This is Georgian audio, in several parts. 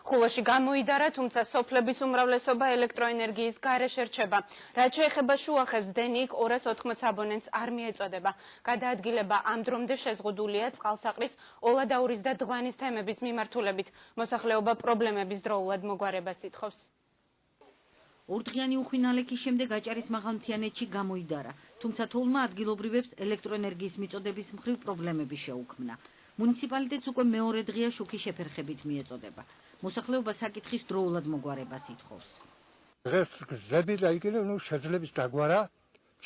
ხულოში გამოიდარა, თუმცა სოფლების უმრავლესობა ელექტროენერგიის გარეშე რჩება. რაც შეეხება შუახევს, დენიკ 280 აბონენტს არ მიეწოდება. გადაადგილება ამ დრომდე შეზღუდულია წყალსაყრის, ოლადაურის და დღვანის თემების მიმართულებით. მოსახლეობა პრობლემების დროულად მოგვარებას ითხოვს. ორდღიანი უხვინალექის შემდეგ აჭარის მაღალმთიანეთში გამოიდარა, თუმცა თოვლმა ადგილობრივებს ელექტროენერგიის მიწოდების მხრივ პრობლემები შეუქმნა. მუნიციპალიტეტს უკვე მეორე დღეა შუქი შეფერხებით მიეწოდება. მოსახლეობა საკითხის დროულად მოგვარებას ითხოვს. დღეს გზები დაიგილე,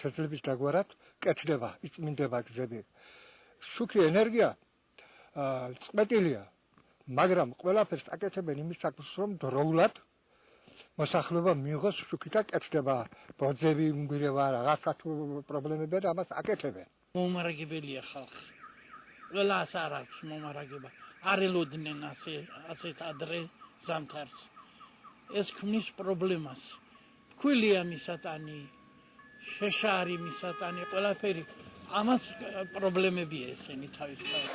შეძლების დაგვარად კეთდება, იწმინდება გზები. შუქი ენერგია წყმეტილია, მაგრამ ყველაფერს აკეთებენ იმის საქმეს, რომ დროულად მოსახლეობა მიიღოს შუქი და კეთდება. ბოძები უნგრევა, რაღაცა პრობლემები და ამას აკეთებენ. მომარაგებელია ხალხი. ყველას არ აქვს მომარაგება. არ ელოდნენ ასეთ ადრე ზამთარს. ეს ქმნის პრობლემას. ქვილია მისატანი, შეშარი მისატანი, ყველაფერი. ამას პრობლემებია ესენი თავისთავად.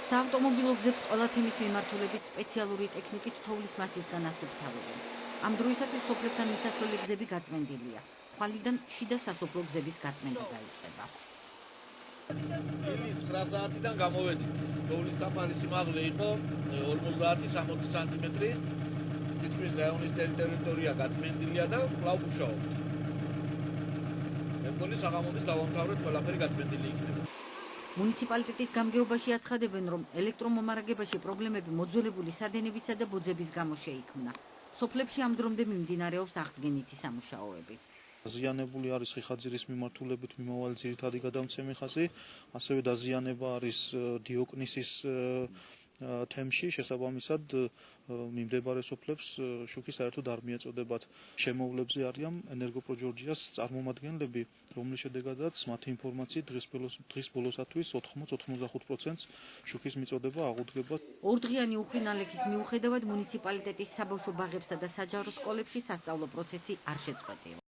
საავტომობილო გზებს ყველა თემის მიმართულებით სპეციალური ტექნიკით თოვლის მასისგან ასუფთავებენ. ამ დროისათვის სოფლებთან მისასვლელი გზები გაწმენდილია. ხვალიდან შიდა სასოფლო გზების გაწმენდა დაიწყება. დილის 9 საათიდან გამოვედით. თოვლის საფარი სიმაღლე იყო 50-60 სანტიმეტრი. თითქმის რაიონის ტერიტორია გაწმენდილია და კვლავ მუშაობს. მე მგონი საღამოდის დავამთავრეთ, ყველაფერი გაწმენდილი იქნება. მუნიციპალიტეტის გამგეობაში აცხადებენ, რომ ელექტრომომარაგებაში პრობლემები მოძველებული სადენებისა და ბოძების გამო შეიქმნა. სოფლებში ამ დრომდე მიმდინარეობს აღდგენითი სამუშაოები. დაზიანებული არის ხიხაძირის მიმართულებით მიმავალი ძირითადი გადამცემი ხაზი, ასევე დაზიანება არის დიოკნისის თემში, შესაბამისად მიმდებარე სოფლებს შუქი საერთოდ არ მიეწოდებათ. შემოვლებზე არიან ენერგოპროჯორჯიას წარმომადგენლები, რომლის შედეგადაც მათი ინფორმაციით დღის ბოლოსათვის 80-85%-ს შუქის მიწოდება აღუდგება. ორდღიანი უხვინალექის მიუხედავად მუნიციპალიტეტის საბავშვო ბაღებსა და საჯარო სკოლებში სასწავლო პროცესი არ შეწყვეტილა.